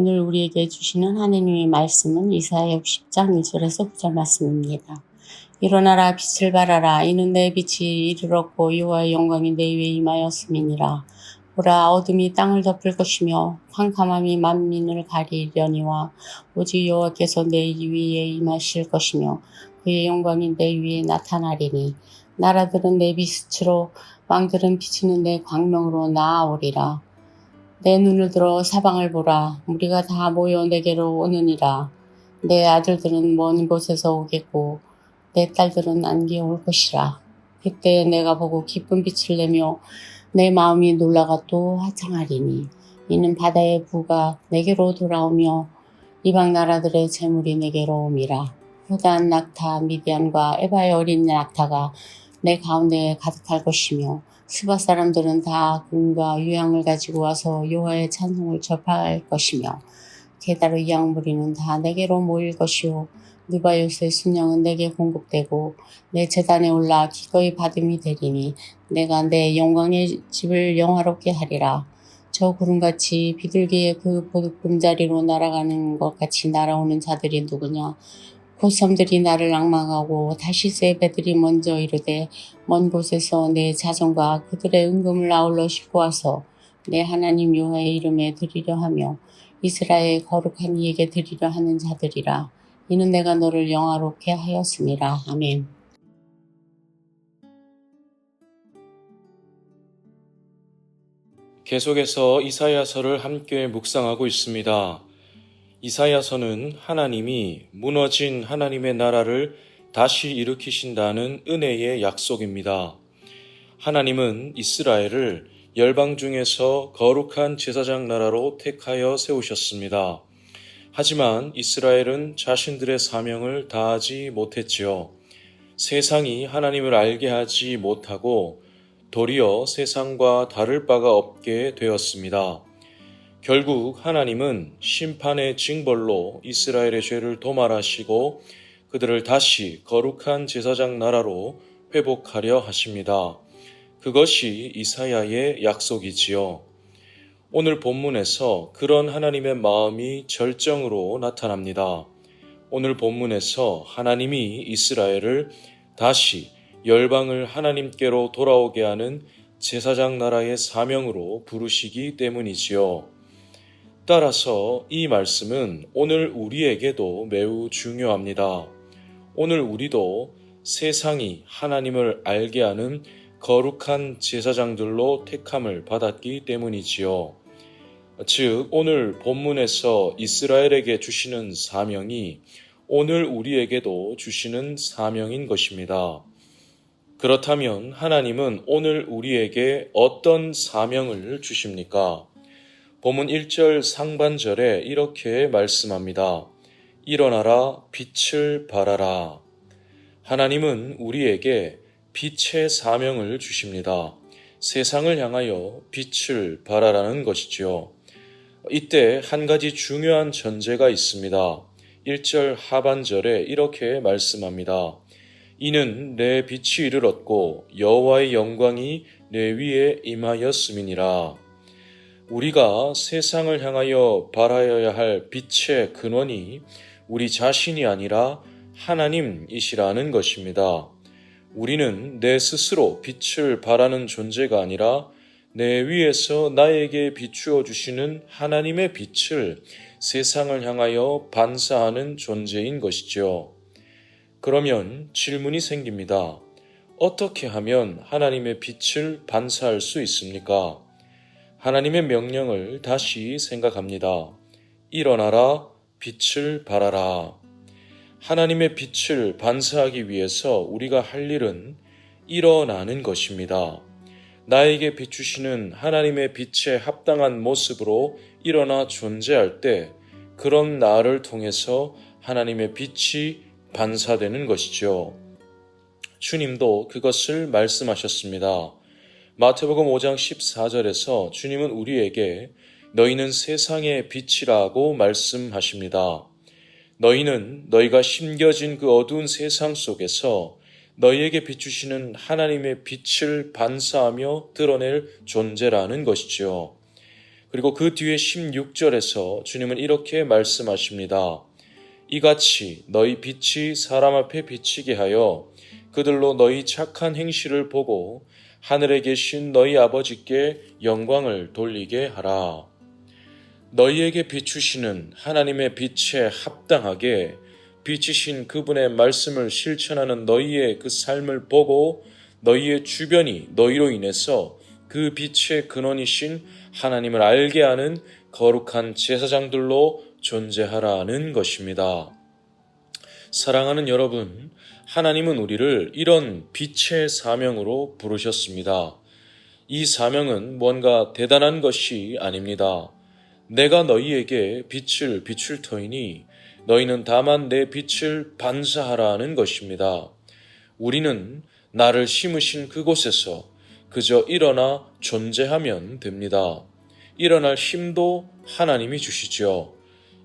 오늘 우리에게 주시는 하나님의 말씀은 이사야 60장 1절에서 9절 말씀입니다. 일어나라 빛을 발하라. 이는 내 빛이 이르렀고 여호와의 영광이 내 위에 임하였음이니라. 보라, 어둠이 땅을 덮을 것이며 캄캄함이 만민을 가리려니와 오직 여호와께서 내 위에 임하실 것이며 그의 영광이 내 위에 나타나리니 나라들은 내 빛으로 왕들은 비치는 내 광명으로 나아오리라. 내 눈을 들어 사방을 보라. 무리가 다 모여 내게로 오느니라. 내 아들들은 먼 곳에서 오겠고 내 딸들은 안개 올 것이라. 그때 내가 보고 기쁜 빛을 내며 내 마음이 놀라가 또 화창하리니 이는 바다의 부가 내게로 돌아오며 이방 나라들의 재물이 내게로 옴이라. 후단 낙타 미디안과 에바의 어린 낙타가 내 가운데에 가득할 것이며 스바 사람들은 다 금과 유향을 가지고 와서 여호와의 찬송을 접할 것이며 게다르 양무리는 다 내게로 모일 것이요 느바요스의 순양은 내게 공급되고 내 제단에 올라 기꺼이 받음이 되리니 내가 내 영광의 집을 영화롭게 하리라. 저 구름같이 비둘기의 그 보금자리로 날아가는 것 같이 날아오는 자들이 누구냐? 고섬들이 나를 앙망하고 다시스의 배들이 먼저 이르되 먼 곳에서 내 자전과 그들의 은금을 아울러 싣고 와서 내 하나님 여호와의 이름에 드리려 하며 이스라엘의 거룩한 이에게 드리려 하는 자들이라. 이는 내가 너를 영화롭게 하였음이라. 아멘. 계속해서 이사야서를 함께 묵상하고 있습니다. 이사야서는 하나님이 무너진 하나님의 나라를 다시 일으키신다는 은혜의 약속입니다. 하나님은 이스라엘을 열방 중에서 거룩한 제사장 나라로 택하여 세우셨습니다. 하지만 이스라엘은 자신들의 사명을 다하지 못했지요. 세상이 하나님을 알게 하지 못하고 도리어 세상과 다를 바가 없게 되었습니다. 결국 하나님은 심판의 징벌로 이스라엘의 죄를 도말하시고 그들을 다시 거룩한 제사장 나라로 회복하려 하십니다. 그것이 이사야의 약속이지요. 오늘 본문에서 그런 하나님의 마음이 절정으로 나타납니다. 오늘 본문에서 하나님이 이스라엘을 다시 열방을 하나님께로 돌아오게 하는 제사장 나라의 사명으로 부르시기 때문이지요. 따라서 이 말씀은 오늘 우리에게도 매우 중요합니다. 오늘 우리도 세상이 하나님을 알게 하는 거룩한 제사장들로 택함을 받았기 때문이지요. 즉 오늘 본문에서 이스라엘에게 주시는 사명이 오늘 우리에게도 주시는 사명인 것입니다. 그렇다면 하나님은 오늘 우리에게 어떤 사명을 주십니까? 본문 1절 상반절에 이렇게 말씀합니다. 일어나라 빛을 발하라. 하나님은 우리에게 빛의 사명을 주십니다. 세상을 향하여 빛을 발하라는 것이지요. 이때 한 가지 중요한 전제가 있습니다. 1절 하반절에 이렇게 말씀합니다. 이는 내 빛이 이르렀고 여호와의 영광이 내 위에 임하였음이니라. 우리가 세상을 향하여 발하여야 할 빛의 근원이 우리 자신이 아니라 하나님이시라는 것입니다. 우리는 내 스스로 빛을 발하는 존재가 아니라 내 위에서 나에게 비추어 주시는 하나님의 빛을 세상을 향하여 반사하는 존재인 것이죠. 그러면 질문이 생깁니다. 어떻게 하면 하나님의 빛을 반사할 수 있습니까? 하나님의 명령을 다시 생각합니다. 일어나라, 빛을 발하라. 하나님의 빛을 반사하기 위해서 우리가 할 일은 일어나는 것입니다. 나에게 비추시는 하나님의 빛에 합당한 모습으로 일어나 존재할 때 그런 나를 통해서 하나님의 빛이 반사되는 것이죠. 주님도 그것을 말씀하셨습니다. 마태복음 5장 14절에서 주님은 우리에게 너희는 세상의 빛이라고 말씀하십니다. 너희는 너희가 심겨진 그 어두운 세상 속에서 너희에게 비추시는 하나님의 빛을 반사하며 드러낼 존재라는 것이죠. 그리고 그 뒤에 16절에서 주님은 이렇게 말씀하십니다. 이같이 너희 빛이 사람 앞에 비치게 하여 그들로 너희 착한 행실을 보고 하늘에 계신 너희 아버지께 영광을 돌리게 하라. 너희에게 비추시는 하나님의 빛에 합당하게 비치신 그분의 말씀을 실천하는 너희의 그 삶을 보고 너희의 주변이 너희로 인해서 그 빛의 근원이신 하나님을 알게 하는 거룩한 제사장들로 존재하라는 것입니다. 사랑하는 여러분, 하나님은 우리를 이런 빛의 사명으로 부르셨습니다. 이 사명은 뭔가 대단한 것이 아닙니다. 내가 너희에게 빛을 비출 터이니 너희는 다만 내 빛을 반사하라는 것입니다. 우리는 나를 심으신 그곳에서 그저 일어나 존재하면 됩니다. 일어날 힘도 하나님이 주시죠.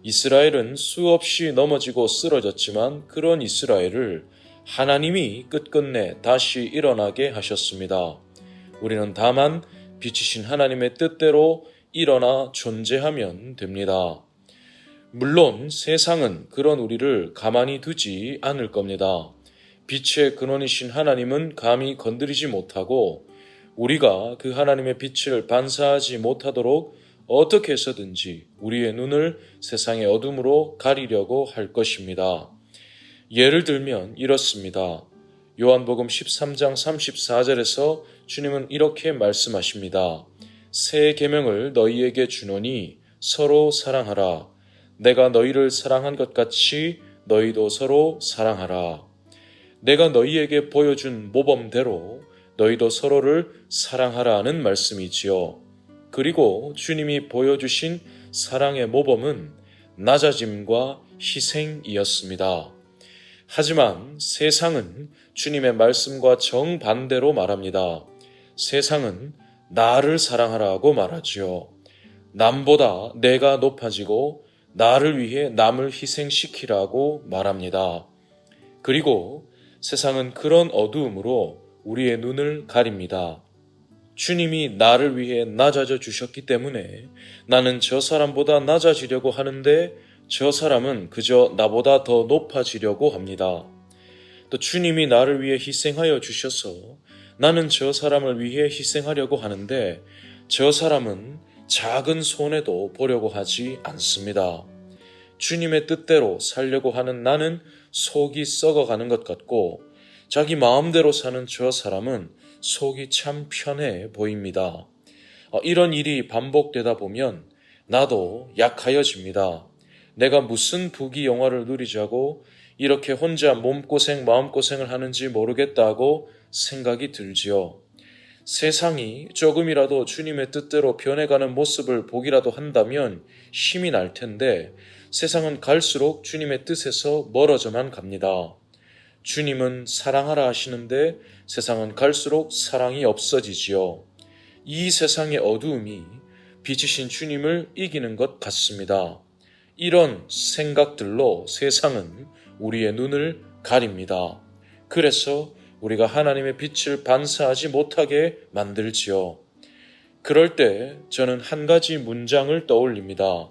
이스라엘은 수없이 넘어지고 쓰러졌지만 그런 이스라엘을 하나님이 끝끝내 다시 일어나게 하셨습니다. 우리는 다만 빛이신 하나님의 뜻대로 일어나 존재하면 됩니다. 물론 세상은 그런 우리를 가만히 두지 않을 겁니다. 빛의 근원이신 하나님은 감히 건드리지 못하고 우리가 그 하나님의 빛을 반사하지 못하도록 어떻게 해서든지 우리의 눈을 세상의 어둠으로 가리려고 할 것입니다. 예를 들면 이렇습니다. 요한복음 13장 34절에서 주님은 이렇게 말씀하십니다. 새 계명을 너희에게 주노니 서로 사랑하라. 내가 너희를 사랑한 것 같이 너희도 서로 사랑하라. 내가 너희에게 보여준 모범대로 너희도 서로를 사랑하라는 말씀이지요. 그리고 주님이 보여주신 사랑의 모범은 낮아짐과 희생이었습니다. 하지만 세상은 주님의 말씀과 정반대로 말합니다. 세상은 나를 사랑하라고 말하지요. 남보다 내가 높아지고 나를 위해 남을 희생시키라고 말합니다. 그리고 세상은 그런 어두움으로 우리의 눈을 가립니다. 주님이 나를 위해 낮아져 주셨기 때문에 나는 저 사람보다 낮아지려고 하는데 저 사람은 그저 나보다 더 높아지려고 합니다. 또 주님이 나를 위해 희생하여 주셔서 나는 저 사람을 위해 희생하려고 하는데 저 사람은 작은 손해도 보려고 하지 않습니다. 주님의 뜻대로 살려고 하는 나는 속이 썩어가는 것 같고 자기 마음대로 사는 저 사람은 속이 참 편해 보입니다. 이런 일이 반복되다 보면 나도 약하여집니다. 내가 무슨 부귀영화를 누리자고 이렇게 혼자 몸고생 마음고생을 하는지 모르겠다고 생각이 들지요. 세상이 조금이라도 주님의 뜻대로 변해가는 모습을 보기라도 한다면 힘이 날 텐데 세상은 갈수록 주님의 뜻에서 멀어져만 갑니다. 주님은 사랑하라 하시는데 세상은 갈수록 사랑이 없어지지요. 이 세상의 어두움이 빛이신 주님을 이기는 것 같습니다. 이런 생각들로 세상은 우리의 눈을 가립니다. 그래서 우리가 하나님의 빛을 반사하지 못하게 만들지요. 그럴 때 저는 한 가지 문장을 떠올립니다.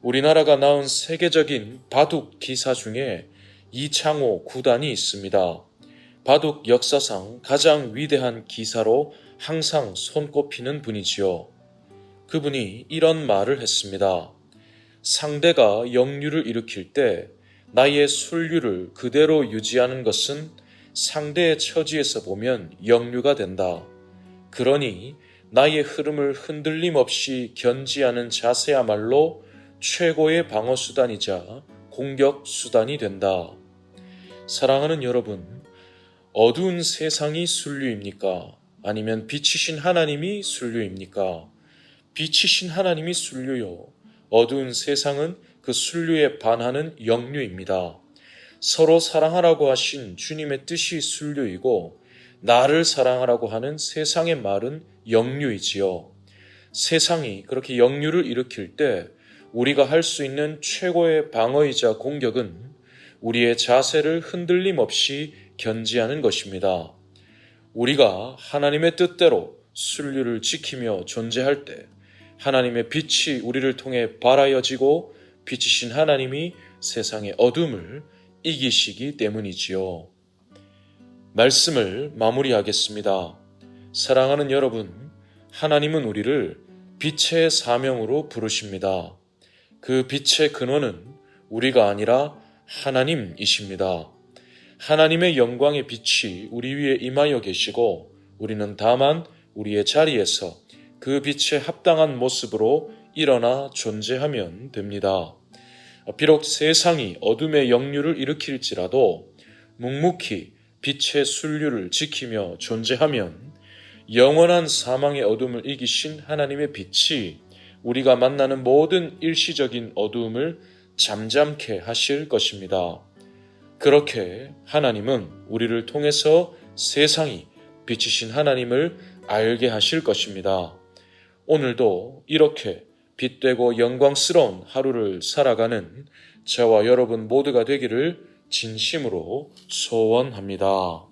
우리나라가 낳은 세계적인 바둑 기사 중에 이창호 구단이 있습니다. 바둑 역사상 가장 위대한 기사로 항상 손꼽히는 분이지요. 그분이 이런 말을 했습니다. 상대가 역류를 일으킬 때 나의 술류를 그대로 유지하는 것은 상대의 처지에서 보면 역류가 된다. 그러니 나의 흐름을 흔들림 없이 견지하는 자세야말로 최고의 방어 수단이자 공격 수단이 된다. 사랑하는 여러분, 어두운 세상이 순류입니까? 아니면 빛이신 하나님이 순류입니까? 빛이신 하나님이 순류요. 어두운 세상은 그 순류에 반하는 역류입니다. 서로 사랑하라고 하신 주님의 뜻이 순류이고 나를 사랑하라고 하는 세상의 말은 역류이지요. 세상이 그렇게 역류를 일으킬 때 우리가 할 수 있는 최고의 방어이자 공격은 우리의 자세를 흔들림 없이 견지하는 것입니다. 우리가 하나님의 뜻대로 순류를 지키며 존재할 때 하나님의 빛이 우리를 통해 발하여지고 빛이신 하나님이 세상의 어둠을 이기시기 때문이지요. 말씀을 마무리하겠습니다. 사랑하는 여러분, 하나님은 우리를 빛의 사명으로 부르십니다. 그 빛의 근원은 우리가 아니라 하나님이십니다. 하나님의 영광의 빛이 우리 위에 임하여 계시고 우리는 다만 우리의 자리에서 그 빛에 합당한 모습으로 일어나 존재하면 됩니다. 비록 세상이 어둠의 역류를 일으킬지라도 묵묵히 빛의 순류를 지키며 존재하면 영원한 사망의 어둠을 이기신 하나님의 빛이 우리가 만나는 모든 일시적인 어두움을 잠잠케 하실 것입니다. 그렇게 하나님은 우리를 통해서 세상이 빛이신 하나님을 알게 하실 것입니다. 오늘도 이렇게 빛되고 영광스러운 하루를 살아가는 저와 여러분 모두가 되기를 진심으로 소원합니다.